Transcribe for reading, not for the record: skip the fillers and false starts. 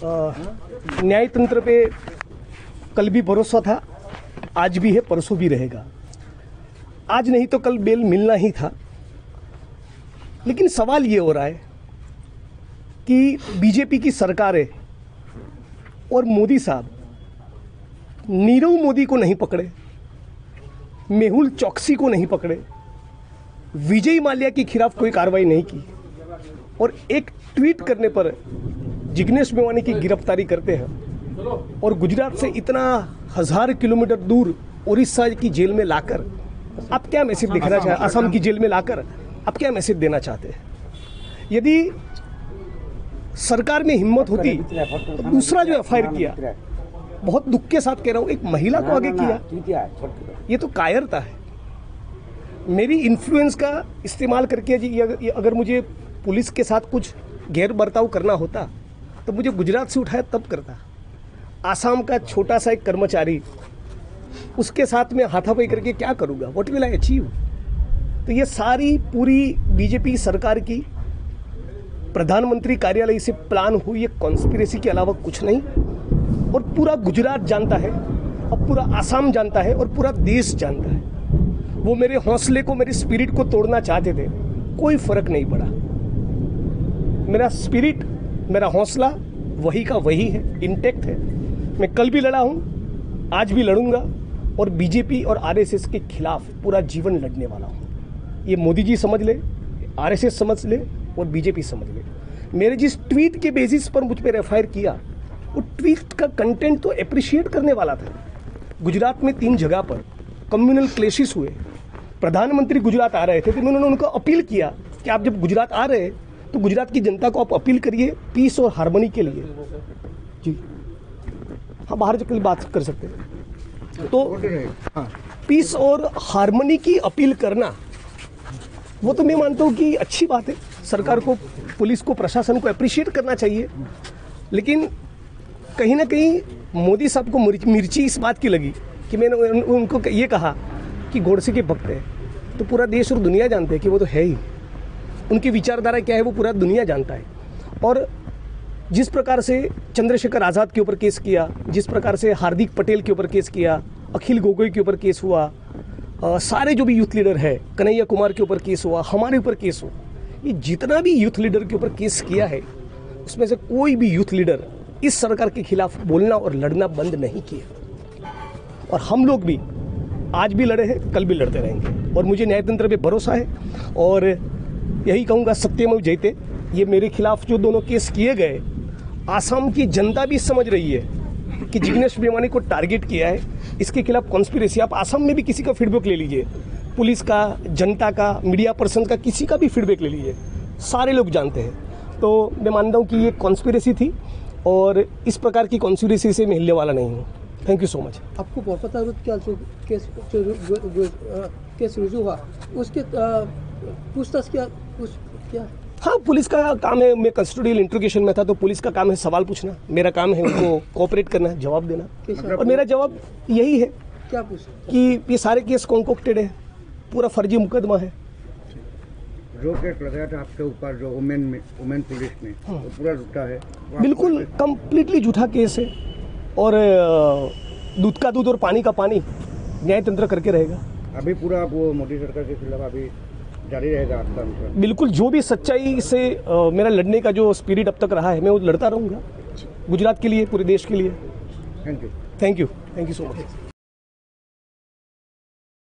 न्यायतंत्र पे कल भी भरोसा था, आज भी है, परसों भी रहेगा। आज नहीं तो कल बेल मिलना ही था। लेकिन सवाल ये हो रहा है कि बीजेपी की सरकार है और मोदी साहब नीरव मोदी को नहीं पकड़े, मेहुल चौकसी को नहीं पकड़े, विजय माल्या के खिलाफ कोई कार्रवाई नहीं की और एक ट्वीट करने पर जिग्नेश मेवानी की गिरफ्तारी करते हैं और गुजरात से इतना 1000 किलोमीटर दूर उड़ीसा की जेल में लाकर आप क्या मैसेज दिखाना चाहते हैं? असम की जेल में लाकर आप क्या मैसेज देना चाहते हैं? यदि सरकार में हिम्मत होती तो दूसरा जो एफआईआर किया, बहुत दुख के साथ कह रहा हूं, एक महिला को आगे किया, ये तो कायरता है। मेरी इन्फ्लुएंस का इस्तेमाल करके अगर मुझे पुलिस के साथ कुछ गैर बर्ताव करना होता तो मुझे गुजरात से उठाया तब करता। आसाम का छोटा सा एक कर्मचारी, उसके साथ में हाथापाई करके क्या करूँगा? What will I achieve? तो ये सारी पूरी बीजेपी सरकार की प्रधानमंत्री कार्यालय से प्लान हुई एक कॉन्स्पिरेसी के अलावा कुछ नहीं। और पूरा गुजरात जानता है, और पूरा आसाम जानता है, और पूरा देश जानता है। वो मेरे हौसले को, मेरे स्पिरिट को तोड़ना चाहते थे, कोई फर्क नहीं पड़ा। मेरा स्पिरिट, मेरा हौसला वही का वही है, इंटैक्ट है। मैं कल भी लड़ा हूँ, आज भी लड़ूंगा और बीजेपी और आरएसएस के खिलाफ पूरा जीवन लड़ने वाला हूँ। ये मोदी जी समझ ले, आरएसएस समझ ले और बीजेपी समझ ले। मेरे जिस ट्वीट के बेसिस पर मुझ पर एफआईआर किया, वो ट्वीट का कंटेंट तो अप्रिशिएट करने वाला था। गुजरात में 3 जगह पर कम्युनल क्लेशिस हुए, प्रधानमंत्री गुजरात आ रहे थे तो उन्होंने उनको अपील किया कि आप जब गुजरात आ रहे हैं तो गुजरात की जनता को आप अपील करिए पीस और हार्मनी के लिए। जी हाँ, बाहर जाकर बात कर सकते हैं। तो पीस और हार्मनी की अपील करना, वो तो मैं मानता हूँ कि अच्छी बात है। सरकार को, पुलिस को, प्रशासन को अप्रिशिएट करना चाहिए। लेकिन कहीं ना कहीं मोदी साहब को मिर्ची इस बात की लगी कि मैंने उनको ये कहा कि गोडसे के भक्त है, तो पूरा देश और दुनिया जानते हैं कि वो तो है ही। उनकी विचारधारा क्या है वो पूरा दुनिया जानता है। और जिस प्रकार से चंद्रशेखर आज़ाद के ऊपर केस किया, जिस प्रकार से हार्दिक पटेल के ऊपर केस किया, अखिल गोगोई के ऊपर केस हुआ, सारे जो भी यूथ लीडर है, कन्हैया कुमार के ऊपर केस हुआ, हमारे ऊपर केस हुआ, ये जितना भी यूथ लीडर के ऊपर केस किया है उसमें से कोई भी यूथ लीडर इस सरकार के खिलाफ बोलना और लड़ना बंद नहीं किया। और हम लोग भी आज भी लड़े हैं, कल भी लड़ते रहेंगे। और मुझे न्यायतंत्र पे भरोसा है और यही कहूँगा, सत्यमेव जयते। ये मेरे खिलाफ जो दोनों केस किए गए, आसाम की जनता भी समझ रही है कि जिग्नेश मेवानी को टारगेट किया है, इसके खिलाफ कॉन्स्पिरेसी। आप आसाम में भी किसी का फीडबैक ले लीजिए, पुलिस का, जनता का, मीडिया पर्सन का, किसी का भी फीडबैक ले लीजिए, सारे लोग जानते हैं। तो मैं मानता हूँ कि ये कॉन्स्पिरेसी थी और इस प्रकार की कॉन्स्पिरेसी से मैं हिलने वाला नहीं हूँ। Thank you so much. आपको बहुत पता है क्या केस रुजू हुआ, उसके पूछताछ क्या? हाँ, पुलिस का काम है। मैं कस्टोडियल इंट्रोगेशन में था तो पुलिस का काम है सवाल पूछना, मेरा काम है उनको कोऑपरेट करना, जवाब देना। और मेरा जवाब यही है क्या पूछना कि ये सारे केस कॉन्कोक्टेड है, पूरा फर्जी मुकदमा है। जो केस लगाया था आपके ऊपर, जो वुमेन पुलिस ने, वो पूरा झूठा है। बिल्कुल कंप्लीटली झूठा केस है और दूध का दूध और पानी का पानी न्यायतंत्र करके रहेगा। अभी पूरा वो मोदी सरकार के खिलाफ अभी जारी रहेगा आपका? बिल्कुल, जो भी सच्चाई से मेरा लड़ने का जो स्पिरिट अब तक रहा है, मैं वो लड़ता रहूँगा गुजरात के लिए, पूरे देश के लिए। Thank you. Thank you, thank you so much.